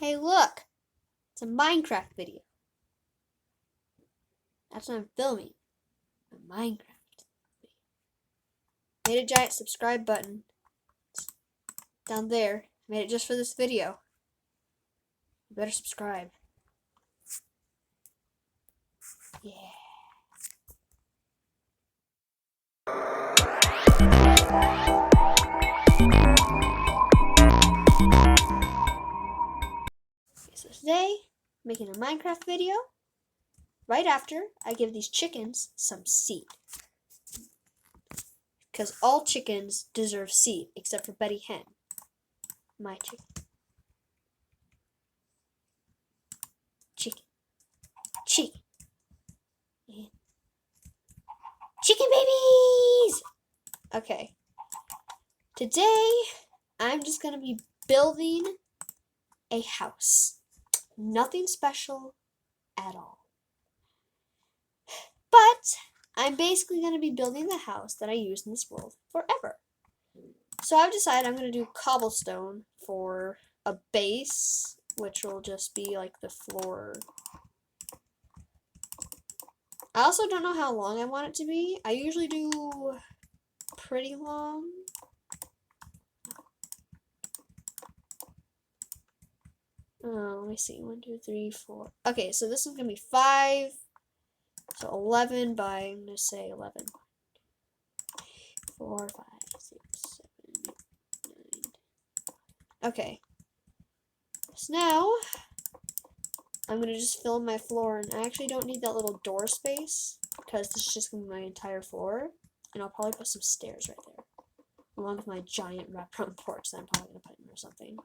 Hey, look! It's a Minecraft video. That's what I'm filming. A Minecraft video. Made a giant subscribe button. It's down there. Made it just for this video. You better subscribe. Yeah. Okay, so today, making a Minecraft video. Right after, I give these chickens some seed. Because all chickens deserve seed, except for Betty Hen. My chicken. Chicken. Chicken. And chicken babies! Okay. Today, I'm just going to be building a house. Nothing special at all. But I'm basically going to be building the house that I use in this world forever. So I've decided I'm going to do cobblestone for a base, which will just be like the floor. I also don't know how long I want it to be. I usually do pretty long. Let me see. 1, 2, 3, 4. Okay, so this is going to be 5. So 11 by, I'm going to say 11. 4, 5, 6, 7, 8, 9. Okay. So now, I'm going to just fill in my floor, and I actually don't need that little door space, because this is just going to be my entire floor, and I'll probably put some stairs right there, along with my giant wraparound porch that I'm probably going to put in or something.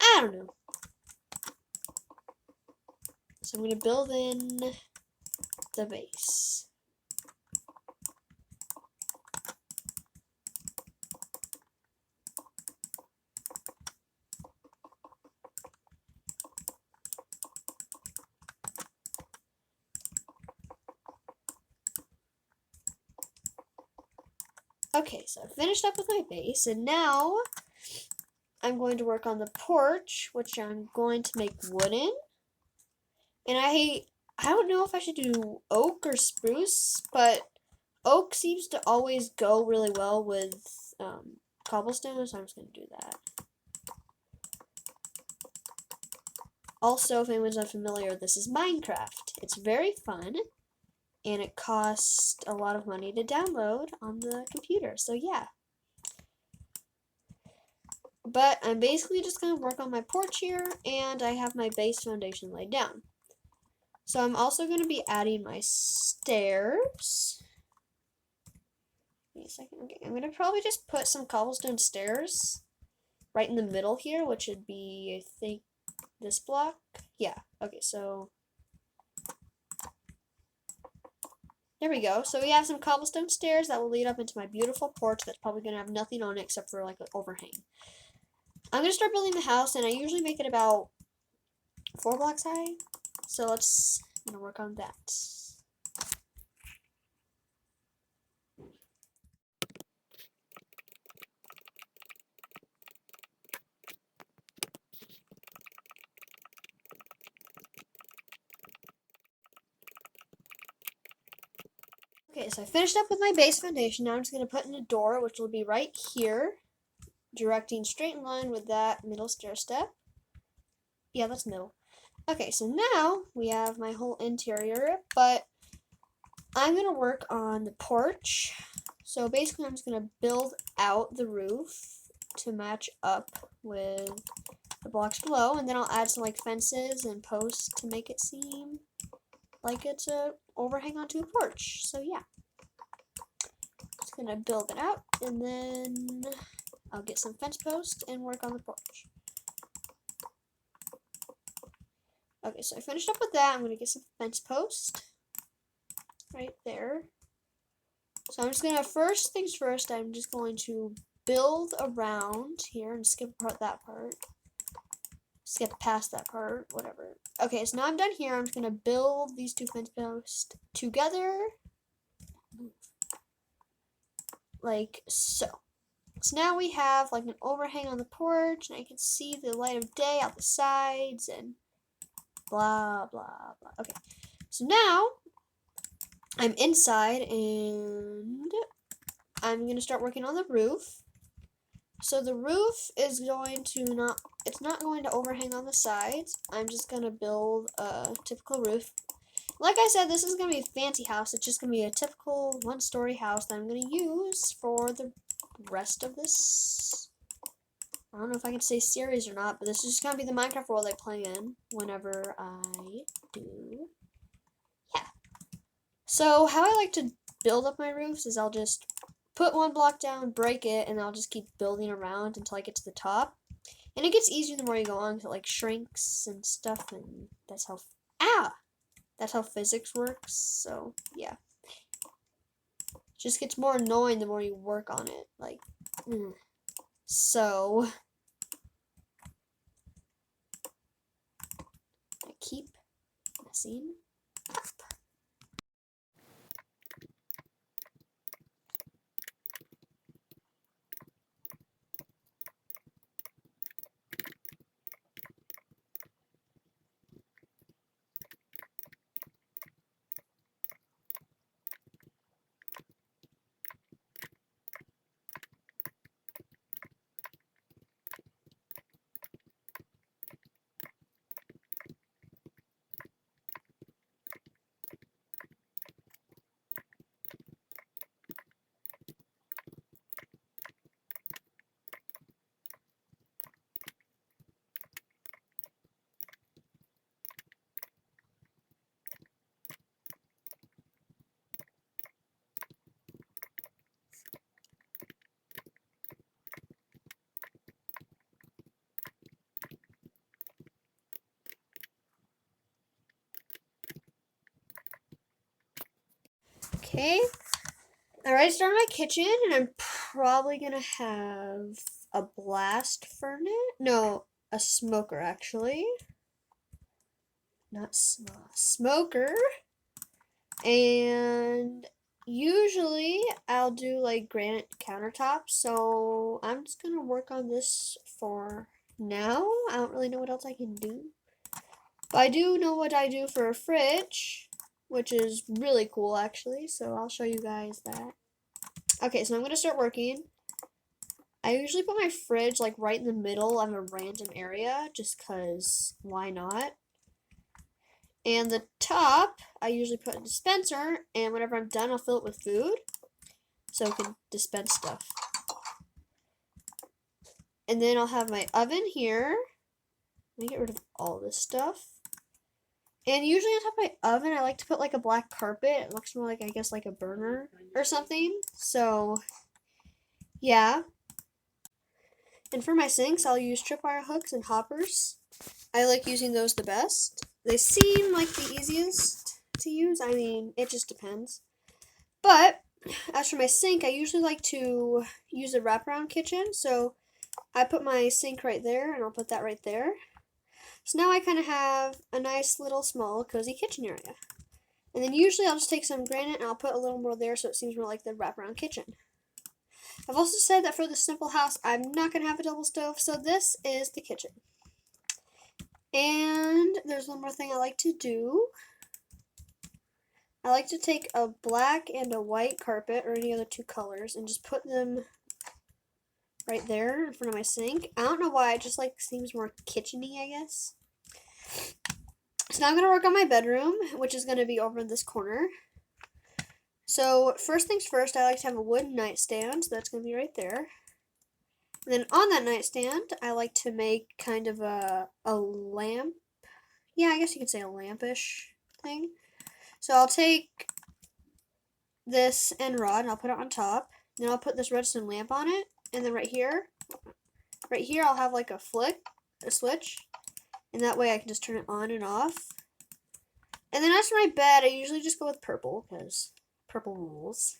I don't know. So I'm going to build in the base. Okay, so I finished up with my base, and now I'm going to work on the porch, which I'm going to make wooden. And I don't know if I should do oak or spruce, but oak seems to always go really well with cobblestone, so I'm just going to do that. Also, if anyone's unfamiliar, this is Minecraft. It's very fun, and it costs a lot of money to download on the computer, so yeah. But I'm basically just going to work on my porch here, and I have my base foundation laid down. So I'm also going to be adding my stairs. Wait a second. Okay, I'm going to probably just put some cobblestone stairs right in the middle here, which would be, I think, this block. Yeah, okay, so there we go. So we have some cobblestone stairs that will lead up into my beautiful porch that's probably going to have nothing on it except for like an overhang. I'm going to start building the house, and I usually make it about 4 blocks high. So I'm going to work on that. Okay, so I finished up with my base foundation. Now I'm just going to put in a door, which will be right here, directing straight in line with that middle stair step. Yeah, that's middle. Okay, so now we have my whole interior, but I'm going to work on the porch. So basically I'm just going to build out the roof to match up with the blocks below, and then I'll add some like fences and posts to make it seem like it's a overhang onto a porch. So yeah. Just going to build it out, and then I'll get some fence posts and work on the porch. Okay, so I finished up with that. I'm going to get some fence posts right there. So I'm just going to, first things first, I'm just going to build around here and skip that part. Skip past that part, whatever. Okay, so now I'm done here. I'm just going to build these 2 fence posts together. Like so. So now we have like an overhang on the porch, and I can see the light of day out the sides, and blah, blah, blah. Okay, so now I'm inside, and I'm going to start working on the roof. So the roof is going to it's not going to overhang on the sides. I'm just going to build a typical roof. Like I said, this is going to be a fancy house. It's just going to be a typical one-story house that I'm going to use for the rest of this. I don't know if I can say series or not, but this is just going to be the Minecraft world I play in whenever I do. Yeah. So how I like to build up my roofs is I'll just put one block down, break it, and I'll just keep building around until I get to the top. And it gets easier the more you go on, because it like shrinks and stuff, and that's how physics works. So yeah, it just gets more annoying the more you work on it. Like, so I keep messing up. Okay, I already started my kitchen, and I'm probably gonna have a blast furnace. No, a smoker actually. Not smoker. And usually I'll do like granite countertops, so I'm just gonna work on this for now. I don't really know what else I can do. But I do know what I do for a fridge, which is really cool actually, so I'll show you guys that. Okay, so I'm gonna start working. I usually put my fridge like right in the middle of a random area, just cause why not? And the top, I usually put a dispenser, and whenever I'm done, I'll fill it with food, so I can dispense stuff. And then I'll have my oven here. Let me get rid of all this stuff. And usually on top of my oven, I like to put like a black carpet. It looks more like, I guess, like a burner or something. So, yeah. And for my sinks, I'll use tripwire hooks and hoppers. I like using those the best. They seem like the easiest to use. I mean, it just depends. But as for my sink, I usually like to use a wraparound kitchen. So I put my sink right there, and I'll put that right there. So now I kind of have a nice little small cozy kitchen area. And then usually I'll just take some granite and I'll put a little more there so it seems more like the wraparound kitchen. I've also said that for this simple house, I'm not going to have a double stove, so this is the kitchen. And there's one more thing I like to do. I like to take a black and a white carpet, or any other two colors, and just put them right there in front of my sink. I don't know why, it just like seems more kitchen-y, I guess. So now I'm going to work on my bedroom, which is going to be over in this corner. So first things first, I like to have a wooden nightstand, so that's going to be right there. And then on that nightstand, I like to make kind of a lamp. Yeah, I guess you could say a lampish thing. So I'll take this end rod and I'll put it on top. Then I'll put this redstone lamp on it. And then right here I'll have like a switch. And that way I can just turn it on and off. And then as for my bed, I usually just go with purple, because purple rules.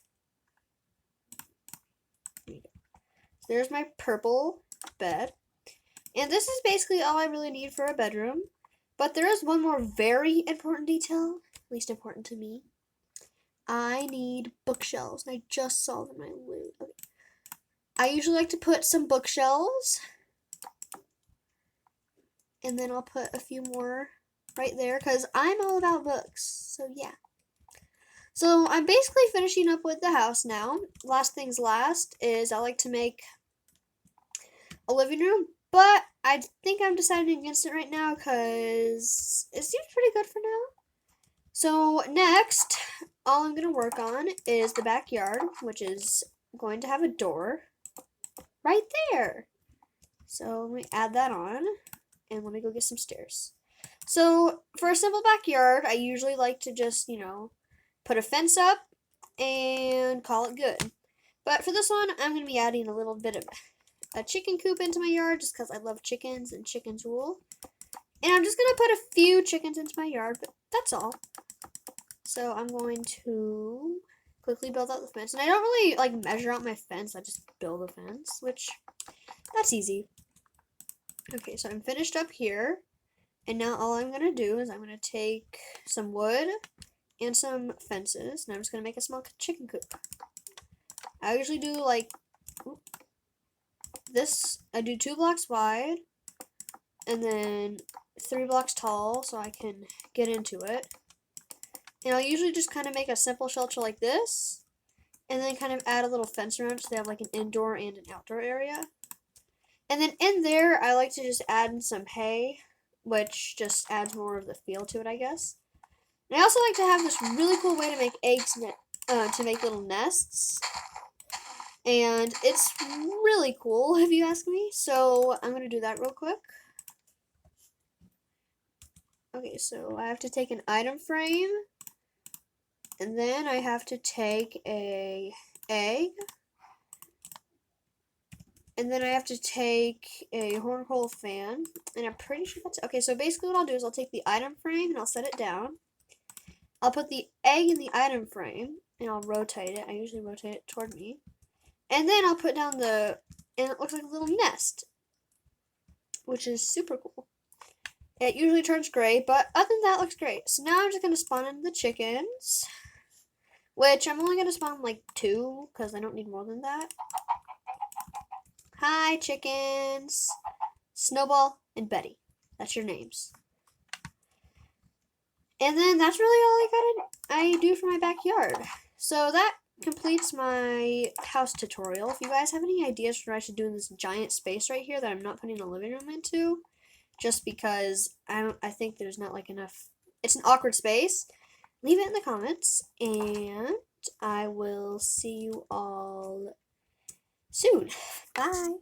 There you go. So there's my purple bed. And this is basically all I really need for a bedroom. But there is one more very important detail, at least important to me. I need bookshelves, and I just saw them in my loot. Okay. I usually like to put some bookshelves. And then I'll put a few more right there because I'm all about books. So yeah. So I'm basically finishing up with the house now. Last things last is I like to make a living room, but I think I'm deciding against it right now because it seems pretty good for now. So next, all I'm going to work on is the backyard, which is going to have a door right there. So let me add that on, and let me go get some stairs. So for a simple backyard, I usually like to just, put a fence up and call it good. But for this one, I'm going to be adding a little bit of a chicken coop into my yard just because I love chickens and chicken's wool. And I'm just going to put a few chickens into my yard, but that's all. So I'm going to quickly build out the fence. And I don't really like measure out my fence, I just build a fence, which that's easy. Okay, so I'm finished up here. And now all I'm going to do is I'm going to take some wood and some fences. And I'm just going to make a small chicken coop. I usually do like this. I do 2 blocks wide and then 3 blocks tall so I can get into it. And I'll usually just kind of make a simple shelter like this. And then kind of add a little fence around it so they have like an indoor and an outdoor area. And then in there, I like to just add in some hay, which just adds more of the feel to it, I guess. And I also like to have this really cool way to make eggs, to make little nests. And it's really cool, if you ask me. So I'm going to do that real quick. Okay, so I have to take an item frame. And then I have to take a egg. And then I have to take a horn-coil fan. And I'm pretty sure that's... Okay, so basically what I'll do is I'll take the item frame and I'll set it down. I'll put the egg in the item frame and I'll rotate it. I usually rotate it toward me. And then I'll put down the... And it looks like a little nest, which is super cool. It usually turns gray, but other than that, it looks great. So now I'm just going to spawn in the chickens, which I'm only going to spawn like 2 because I don't need more than that. Hi, chickens. Snowball and Betty. That's your names. And then that's really all I do for my backyard. So that completes my house tutorial. If you guys have any ideas for what I should do in this giant space right here that I'm not putting a living room into, just because I think there's not like enough, it's an awkward space, leave it in the comments, and I will see you all soon. Bye.